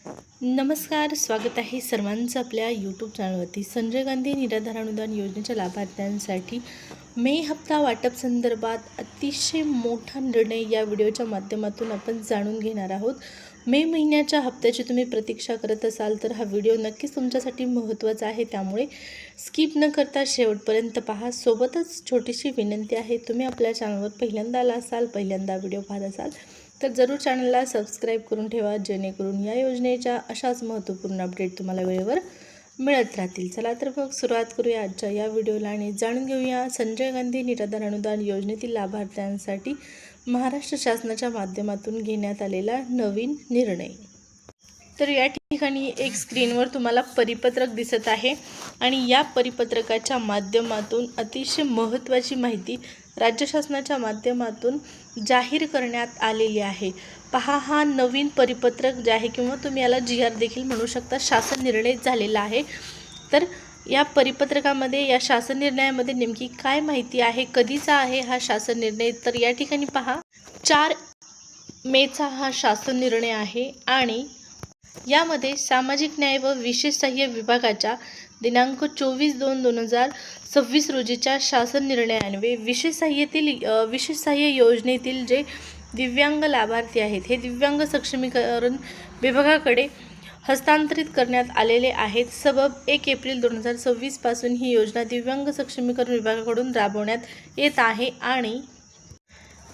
नमस्कार, स्वागत आहे सर्वांचं आपल्या यूट्यूब चॅनलवरती. संजय गांधी निराधार अनुदान योजनेच्या लाभार्थ्यांसाठी मे हप्ता वाटप संदर्भात अतिशय मोठा निर्णय या व्हिडिओच्या माध्यमातून आपण जाणून घेणार आहोत. मे महिन्याच्या हप्त्याची तुम्ही प्रतीक्षा करत असाल तर हा व्हिडिओ नक्कीच तुमच्यासाठी महत्त्वाचा आहे, त्यामुळे स्किप न करता शेवटपर्यंत पहा. सोबतच छोटीशी विनंती आहे, तुम्ही आपल्या चॅनलवर पहिल्यांदा आला असाल, पहिल्यांदा व्हिडिओ पाहत असाल तर जरूर चॅनलला सबस्क्राईब करून ठेवा, जेणेकरून या योजनेच्या अशाच महत्त्वपूर्ण अपडेट तुम्हाला वेळेवर मिळत राहतील. चला तर मग सुरुवात करूया आजच्या या व्हिडिओला आणि जाणून घेऊया संजय गांधी निराधार अनुदान योजनेतील लाभार्थ्यांसाठी महाराष्ट्र शासनाच्या माध्यमातून घेण्यात आलेला नवीन निर्णय. तर या ठिकाणी एक स्क्रीनवर तुम्हाला परिपत्रक दिसत आहे आणि या परिपत्रकाच्या माध्यमातून अतिशय महत्त्वाची माहिती राज्य शासनाच्या माध्यमातून जाहीर करण्यात आलेली आहे. पहा, हा नवीन परिपत्रक जे आहे किंवा तुम्ही याला GR देखील म्हणू शकता, शासन निर्णय झालेला आहे. तर या परिपत्रकामध्ये, या शासन निर्णयामध्ये नेमकी काय माहिती आहे, कधीचा आहे हा शासन निर्णय, तर या ठिकाणी पहा 4 मेचा हा शासन निर्णय आहे आणि यामध्ये सामाजिक न्याय व विशेष सहाय्य विभागाच्या दिनांक 24/2/2026 रोजीच्या शासन निर्णयान्वये विशेष सहाय्य योजनेतील जे दिव्यांग लाभार्थी आहेत हे दिव्यांग सक्षमीकरण विभागाकडे हस्तांतरित करण्यात आलेले आहेत. सबब 1 एप्रिल 2026 पासून ही योजना दिव्यांग सक्षमीकरण विभागाकडून राबवण्यात येत आहे आणि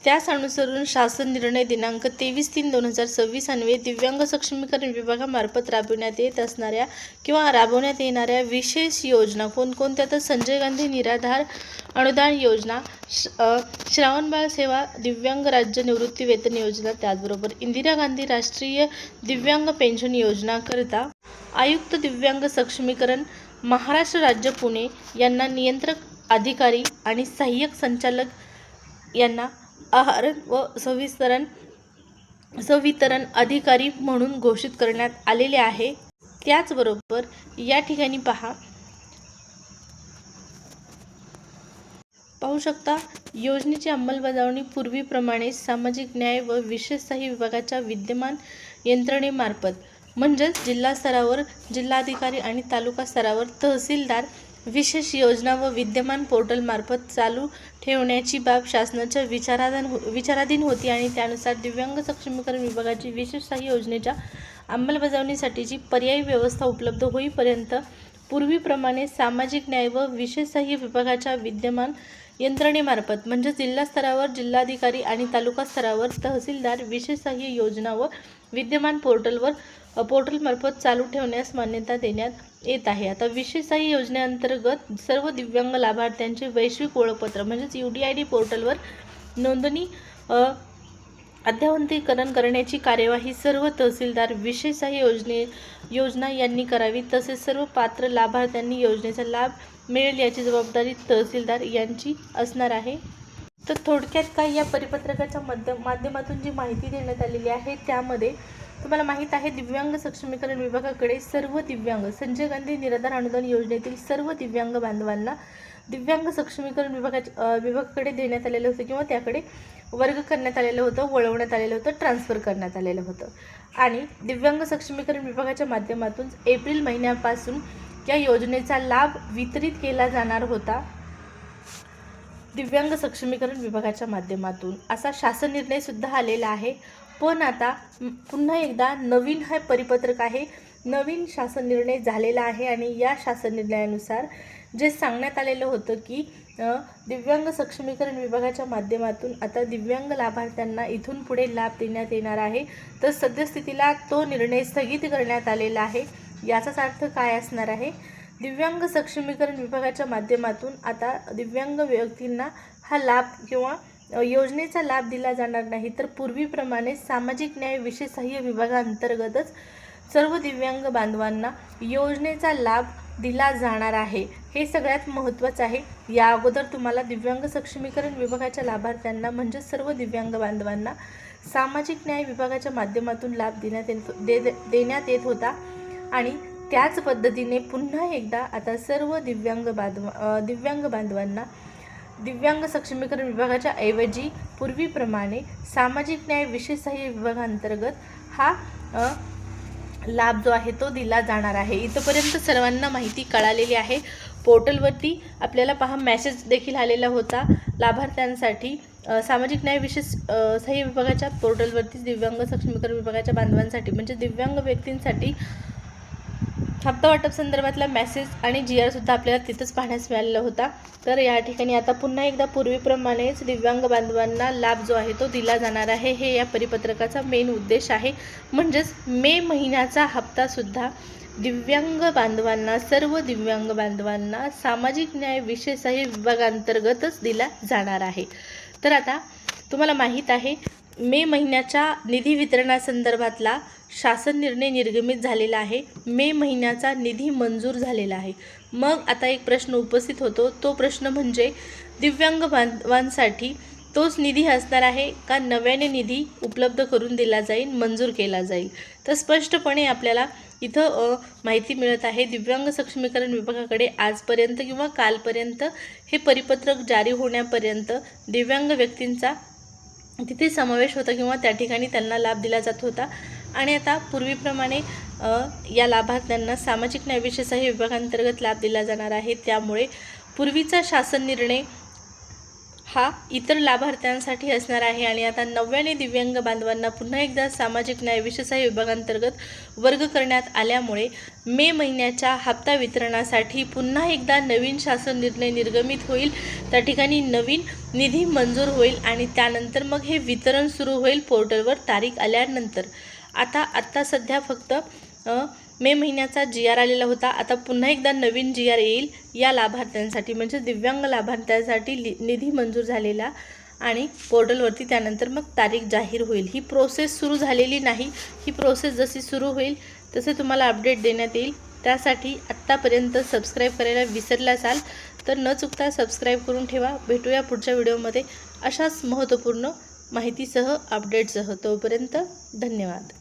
त्यास अनुसरून शासन निर्णय दिनांक 23/3/2026 अन्वये दिव्यांग सक्षमीकरण विभागामार्फत राबविण्यात येत असणाऱ्या किंवा राबवण्यात येणाऱ्या विशेष योजना कोणकोणत्या, तर संजय गांधी निराधार अनुदान योजना, श्रावणबाळ सेवा, दिव्यांग राज्य निवृत्ती वेतन योजना, त्याचबरोबर इंदिरा गांधी राष्ट्रीय दिव्यांग पेन्शन योजना करता आयुक्त दिव्यांग सक्षमीकरण महाराष्ट्र राज्य पुणे यांना नियंत्रक अधिकारी आणि सहाय्यक संचालक यांना आहार व संवितरण अधिकारी म्हणून घोषित करण्यात आलेले आहे. त्याचबरोबर या ठिकाणी पाहू शकता, योजनेची अंमलबजावणी पूर्वीप्रमाणे सामाजिक न्याय व विशेष सहाय्य विभागाच्या विद्यमान यंत्रणेमार्फत म्हणजेच जिल्हा स्तरावर जिल्हाधिकारी आणि तालुका स्तरावर तहसीलदार विशेष योजना व विद्यमान पोर्टलमार्फत चालू ठेवण्याची बाब शासनाच्या विचाराधीन होती आणि त्यानुसार दिव्यांग सक्षमीकरण विभागाची विशेष सहाय्य योजनेच्या अंमलबजावणीसाठीची पर्यायी व्यवस्था उपलब्ध होईपर्यंत पूर्वीप्रमाणे सामाजिक न्याय व विशेष सहाय्य विभागाच्या विद्यमान यंत्रणेमार्फत म्हणजे जिल्हा स्तरावर जिल्हाधिकारी आणि तालुका स्तरावर तहसीलदार विशेष सहाय्य योजना व विद्यमान पोर्टलमार्फत चालू ठेवण्यास मान्यता देण्यात येत आहे. आता विशेष सहाय्य योजनेअंतर्गत सर्व दिव्यांग लाभार्थ्यांचे वैश्विक ओळखपत्र म्हणजेच UDID पोर्टलवर नोंदणी अद्ययावतीकरण करण्याची कार्यवाही सर्व तहसीलदार विशेष सहाय्य योजना यांनी करावी. तसेच सर्व पात्र लाभार्थ्यांनी योजनेचा लाभ मिळेल याची जबाबदारी तहसीलदार यांची असणार आहे. तर थोडक्यात काय, या परिपत्रकाच्या माध्यमातून जी माहिती देण्यात आलेली आहे त्यामध्ये तुम्हाला माहीत आहे, दिव्यांग सक्षमीकरण विभागाकडे सर्व दिव्यांग संजय गांधी निराधार अनुदान योजनेतील सर्व दिव्यांग बांधवांना दिव्यांग सक्षमीकरण विभागाकडे देण्यात आलेलं होतं किंवा त्याकडे वर्ग करण्यात आलेलं होतं, वळवण्यात आलेलं होतं, ट्रान्सफर करण्यात आलेलं होतं आणि दिव्यांग सक्षमीकरण विभागाच्या माध्यमातून एप्रिल महिन्यापासून या योजनेचा लाभ वितरित केला जाणार होता दिव्यांग सक्षमीकरण विभागाच्या माध्यमातून, असा शासन निर्णय सुद्धा आलेला आहे. पण आता पुन्हा एकदा नवीन हा परिपत्रक आहे, नवीन शासन निर्णय झालेला आहे आणि या शासन निर्णयानुसार जे सांगण्यात आलेलं होतं की दिव्यांग सक्षमीकरण विभागाच्या माध्यमातून आता दिव्यांग लाभार्थ्यांना इथून पुढे लाभ देण्यात येणार आहे, तर सद्यस्थितीला तो निर्णय स्थगित करण्यात आलेला आहे. याचाच अर्थ काय असणार आहे, दिव्यांग सक्षमीकरण विभागाच्या माध्यमातून आता दिव्यांग व्यक्तींना हा लाभ किंवा योजनेचा लाभ दिला जाणार नाही, तर पूर्वीप्रमाणे सामाजिक न्याय विशेष सहाय्य विभागाअंतर्गतच सर्व दिव्यांग बांधवांना योजनेचा लाभ दिला जाणार आहे. हे सगळ्यात महत्त्वाचं आहे. या अगोदर तुम्हाला दिव्यांग सक्षमीकरण विभागाच्या लाभार्थ्यांना म्हणजे सर्व दिव्यांग बांधवांना सामाजिक न्याय विभागाच्या माध्यमातून लाभ देण्यात येत होता आणि त्याच पद्धतीने पुन्हा एकदा आता सर्व दिव्यांग बांधवांना दिव्यांग सक्षमीकरण विभागाच्या ऐवजी पूर्वीप्रमाणे सामाजिक न्याय विशेष सहाय्य विभागांतर्गत हा लाभ जो आहे तो दिला जाणार आहे। इथपर्यंत सर्वांना माहिती कळालेली आहे। पोर्टलवरती आपल्याला पहा मेसेज देखील आलेला होता लाभार्थ्यांसाठी। सामाजिक न्याय विशेष सहाय्य विभागाच्या पोर्टलवरती दिव्यांग सक्षमीकरण विभागाच्या बांधवांसाठी म्हणजे दिव्यांग व्यक्तींसाठी हप्ता वाटप संदर्भातला मेसेज आणि GR सुद्धा आपल्याला तिथंच पाहण्यास मिळालेला होता। तर या ठिकाणी आता पुन्हा एकदा पूर्वीप्रमाणेच दिव्यांग बांधवांना लाभ जो आहे तो दिला जाणार आहे। हे या परिपत्रकाचा मेन उद्देश आहे। म्हणजेच मे महिन्याचा हप्ता सुद्धा दिव्यांग बांधवांना, सर्व दिव्यांग बांधवांना सामाजिक न्याय विशेष सहाय्य विभागांतर्गतच दिला जाणार आहे। तर आता तुम्हाला माहीत आहे मे महिन्याच्या निधी वितरणासंदर्भातला शासन निर्णय निर्गमित झालेला आहे। मे महिन्याचा निधी मंजूर झालेला आहे। मग आता एक प्रश्न उपस्थित होतो, तो प्रश्न म्हणजे दिव्यांग बांधवांसाठी तोच निधी असणार आहे का नव्याने निधी उपलब्ध करून दिला जाईल, मंजूर केला जाईल? तर स्पष्टपणे आपल्याला इथं माहिती मिळत आहे। दिव्यांग सक्षमीकरण विभागाकडे आजपर्यंत किंवा कालपर्यंत हे परिपत्रक जारी होण्यापर्यंत दिव्यांग व्यक्तींचा तिथे समावेश होता किंवा त्या ठिकाणी त्यांना लाभ दिला जात होता। आणि आता पूर्वीप्रमाणे या लाभार्थ्यांना सामाजिक न्याय विशेष सहाय्य विभागांतर्गत लाभ दिला जाणार आहे। त्यामुळे पूर्वीचा शासन निर्णय हा इतर लाभार्थ्यांसाठी असणार आहे आणि आता नव्याने दिव्यांग बांधवांना पुन्हा एकदा सामाजिक न्याय विशेष सहाय्य विभागांतर्गत वर्ग करण्यात आल्यामुळे मे महिन्याच्या हप्ता वितरणासाठी पुन्हा एकदा नवीन शासन निर्णय निर्गमित होईल। त्या ठिकाणी नवीन निधी मंजूर होईल आणि त्यानंतर मग हे वितरण सुरू होईल पोर्टलवर तारीख आल्यानंतर। आता सध्या फक्त मे महिन्याचा GR आलेला होता। आता पुन्हा एकदा नवीन GR येईल या लाभार्थ्यांसाठी म्हणजे दिव्यांग लाभार्थ्यांसाठी निधी मंजूर झालेला आणि पोर्टलवरती त्यानंतर मग तारीख जाहीर होईल। ही प्रोसेस सुरू झालेली नाही। ही प्रोसेस जशी सुरू होईल तसे तुम्हाला अपडेट देण्यात येईल। त्यासाठी आत्तापर्यंत सबस्क्राईब करायला विसरला असाल तर न चुकता सबस्क्राईब करून ठेवा। भेटूया पुढच्या व्हिडिओमध्ये अशाच महत्त्वपूर्ण माहितीसह अपडेटसह। तोपर्यंत धन्यवाद।